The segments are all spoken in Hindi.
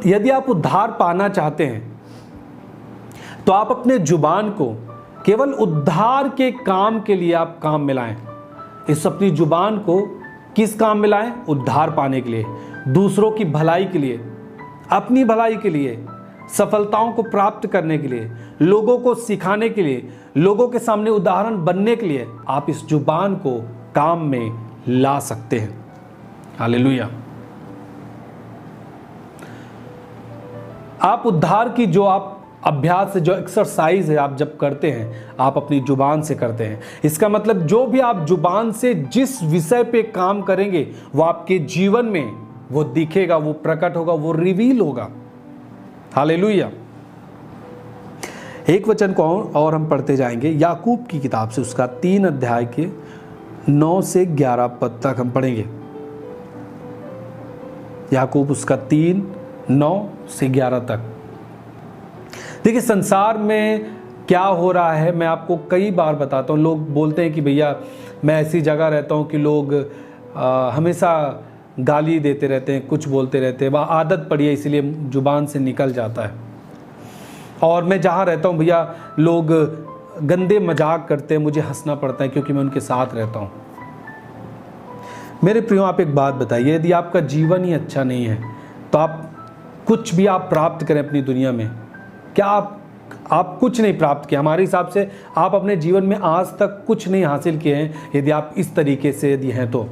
यदि आप उद्धार पाना चाहते हैं तो आप अपने जुबान को केवल उद्धार के काम के लिए आप काम में लाएं। इस अपनी जुबान को किस काम में लाएं? उद्धार पाने के लिए, दूसरों की भलाई के लिए, अपनी भलाई के लिए, सफलताओं को प्राप्त करने के लिए, लोगों को सिखाने के लिए, लोगों के सामने उदाहरण बनने के लिए आप इस जुबान को काम में ला सकते हैं। हालेलुया। आप उद्धार की जो आप अभ्यास है, जो एक्सरसाइज है आप जब करते हैं, आप अपनी जुबान से करते हैं। इसका मतलब जो भी आप जुबान से जिस विषय पे काम करेंगे वो आपके जीवन में वो दिखेगा, वो प्रकट होगा, वो रिवील होगा। हालेलुया। एक वचन को और हम पढ़ते जाएंगे, याकूब की किताब से, उसका 3 अध्याय के 9 से 11 पद तक हम पढ़ेंगे। याकूब उसका 3, 9 से 11 तक। देखिए, संसार में क्या हो रहा है मैं आपको कई बार बताता हूँ। लोग बोलते हैं कि भैया मैं ऐसी जगह रहता हूँ कि लोग हमेशा गाली देते रहते हैं, कुछ बोलते रहते हैं, वह आदत पड़ी है इसलिए जुबान से निकल जाता है। और मैं जहाँ रहता हूँ भैया लोग गंदे मजाक करते हैं, मुझे हंसना पड़ता है क्योंकि मैं उनके साथ रहता हूँ। मेरे प्रियो, आप एक बात बताइए, यदि आपका जीवन ही अच्छा नहीं है तो आप कुछ भी आप प्राप्त करें अपनी दुनिया में, क्या आप कुछ नहीं प्राप्त किया। हमारे हिसाब से आप अपने जीवन में आज तक कुछ नहीं हासिल किए हैं यदि आप इस तरीके से यदि हैं तो।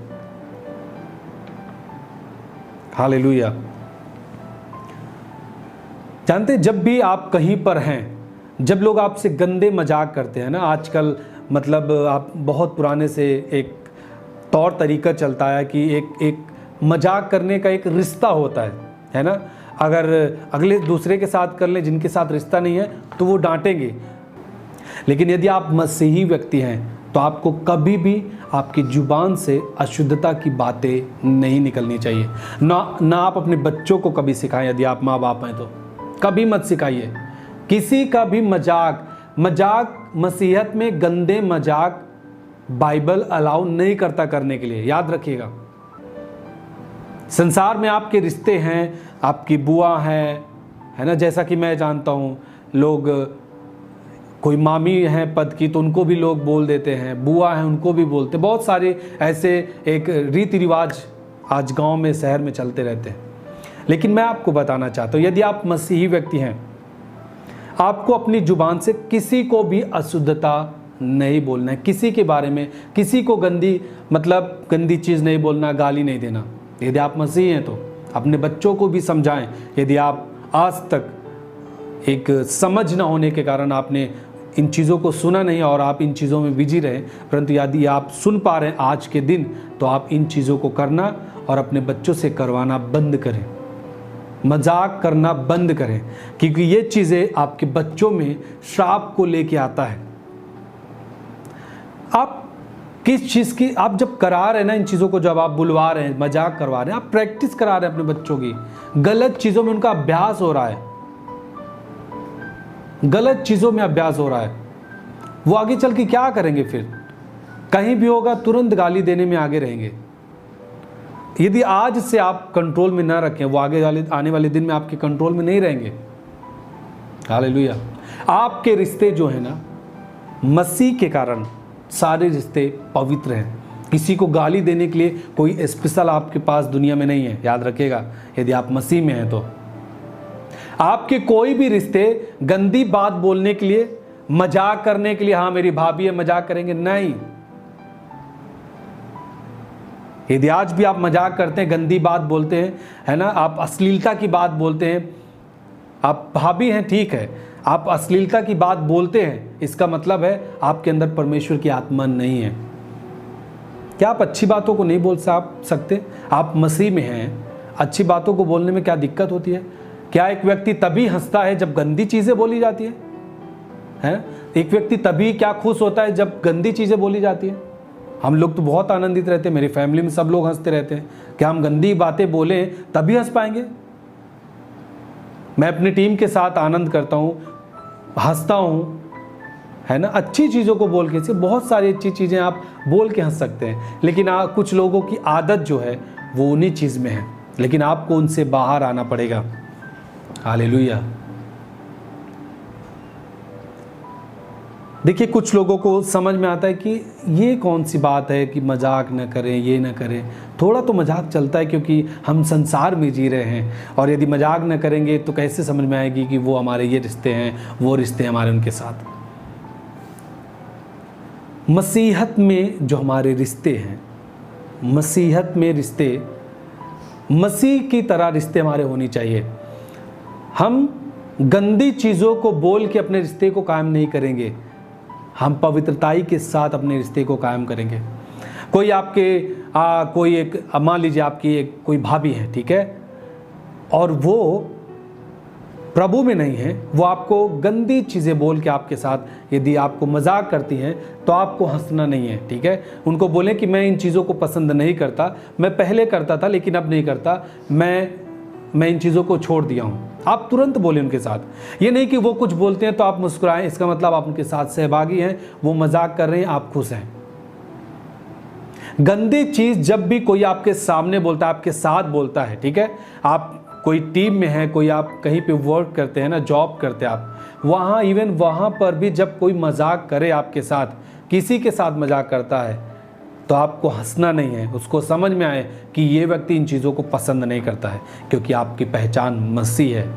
हालेलुया। जानते, जब भी आप कहीं पर हैं, जब लोग आपसे गंदे मजाक करते हैं ना, आजकल मतलब आप बहुत पुराने से एक तौर तरीका चलता है कि एक मजाक करने का एक रिश्ता होता है ना। अगर अगले दूसरे के साथ कर लें जिनके साथ रिश्ता नहीं है तो वो डांटेंगे, लेकिन यदि आप मसीही व्यक्ति हैं तो आपको कभी भी आपकी जुबान से अशुद्धता की बातें नहीं निकलनी चाहिए। ना आप अपने बच्चों को कभी सिखाएं, यदि आप माँ बाप हैं तो कभी मत सिखाइए किसी का भी मजाक। मसीहत में गंदे मजाक बाइबल अलाउ नहीं करता करने के लिए, याद रखिएगा। संसार में आपके रिश्ते हैं, आपकी बुआ है ना, जैसा कि मैं जानता हूँ, लोग कोई मामी हैं पद की तो उनको भी लोग बोल देते हैं, बुआ हैं उनको भी बोलते, बहुत सारे ऐसे एक रीति रिवाज आज गांव में शहर में चलते रहते हैं। लेकिन मैं आपको बताना चाहता हूँ, यदि आप मसीही व्यक्ति हैं, आपको अपनी जुबान से किसी को भी अशुद्धता नहीं बोलना है, किसी के बारे में किसी को गंदी चीज़ नहीं बोलना, गाली नहीं देना। यदि आप मसीही हैं तो अपने बच्चों को भी समझाएं। यदि आप आज तक एक समझ ना होने के कारण आपने इन चीज़ों को सुना नहीं और आप इन चीज़ों में बिजी रहे, परंतु यदि आप सुन पा रहे हैं आज के दिन, तो आप इन चीज़ों को करना और अपने बच्चों से करवाना बंद करें, मजाक करना बंद करें, क्योंकि ये चीज़ें आपके बच्चों में श्राप को लेके आता है। आप किस चीज़ की आप जब करा रहे हैं ना, इन चीज़ों को जब आप बुलवा रहे हैं, मजाक करवा रहे हैं, आप प्रैक्टिस करा रहे हैं अपने बच्चों की, गलत चीज़ों में उनका अभ्यास हो रहा है, गलत चीज़ों में अभ्यास हो रहा है। वो आगे चल के क्या करेंगे फिर? कहीं भी होगा तुरंत गाली देने में आगे रहेंगे। यदि आज से आप कंट्रोल में ना रखें, वो आने वाले दिन में आपके कंट्रोल में नहीं रहेंगे। हालेलुया। आपके रिश्ते जो है ना, मसीह के कारण सारे रिश्ते पवित्र हैं। किसी को गाली देने के लिए कोई स्पेशल आपके पास दुनिया में नहीं है, याद रखिएगा। यदि आप मसीह में हैं तो आपके कोई भी रिश्ते गंदी बात बोलने के लिए, मजाक करने के लिए, हाँ मेरी भाभी है मजाक करेंगे, नहीं। यदि आज भी आप मजाक करते हैं, गंदी बात बोलते हैं, है ना, आप अश्लीलता की बात बोलते हैं, आप भाभी हैं ठीक है, आप अश्लीलता की बात बोलते हैं, इसका मतलब है आपके अंदर परमेश्वर की आत्मा नहीं है। क्या आप अच्छी बातों को नहीं बोल सकते? आप मसीह में हैं, अच्छी बातों को बोलने में क्या दिक्कत होती है? क्या एक व्यक्ति तभी हंसता है जब गंदी चीज़ें बोली जाती है? एक व्यक्ति तभी क्या खुश होता है जब गंदी चीज़ें बोली जाती हैं? हम लोग तो बहुत आनंदित रहते हैं, मेरी फैमिली में सब लोग हंसते रहते हैं। क्या हम गंदी बातें बोलें तभी हंस पाएंगे? मैं अपनी टीम के साथ आनंद करता हूँ, हंसता हूँ, है ना, अच्छी चीज़ों को बोल के। बहुत सारी अच्छी चीज़ें आप बोल के हंस सकते हैं, लेकिन कुछ लोगों की आदत जो है वो उन्हीं चीज़ में है, लेकिन आपको उनसे बाहर आना पड़ेगा। हालेलुया। देखिए, कुछ लोगों को समझ में आता है कि ये कौन सी बात है कि मजाक न करें, ये न करें। थोड़ा तो मजाक चलता है क्योंकि हम संसार में जी रहे हैं, और यदि मजाक न करेंगे तो कैसे समझ में आएगी कि वो हमारे ये रिश्ते हैं, वो रिश्ते हमारे उनके साथ। मसीहत में जो हमारे रिश्ते हैं, मसीहत में रिश्ते मसीह की तरह रिश्ते हमारे होनी चाहिए। हम गंदी चीज़ों को बोल के अपने रिश्ते को कायम नहीं करेंगे, हम पवित्रताई के साथ अपने रिश्ते को कायम करेंगे। कोई आपके कोई एक, मान लीजिए आपकी एक कोई भाभी है, ठीक है, और वो प्रभु में नहीं है, वो आपको गंदी चीज़ें बोल के आपके साथ यदि आपको मजाक करती हैं तो आपको हंसना नहीं है, ठीक है। उनको बोलें कि मैं इन चीज़ों को पसंद नहीं करता, मैं पहले करता था लेकिन अब नहीं करता, मैं इन चीज़ों को छोड़ दिया हूँ। आप तुरंत बोलें उनके साथ। ये नहीं कि वो कुछ बोलते हैं तो आप मुस्कुराएं, इसका मतलब आप उनके साथ सहभागी हैं, वो मजाक कर रहे हैं, आप खुश हैं। गंदी चीज़ जब भी कोई आपके सामने बोलता है, आपके साथ बोलता है, ठीक है, आप कोई टीम में है, कोई आप कहीं पे वर्क करते हैं ना, जॉब करते हैं आप, वहाँ इवन वहाँ पर भी जब कोई मजाक करे आपके साथ, किसी के साथ मजाक करता है, तो आपको हंसना नहीं है, उसको समझ में आए कि ये व्यक्ति इन चीज़ों को पसंद नहीं करता है, क्योंकि आपकी पहचान मसीह है।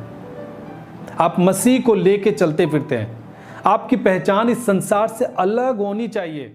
आप मसीह को लेके चलते फिरते हैं। आपकी पहचान इस संसार से अलग होनी चाहिए।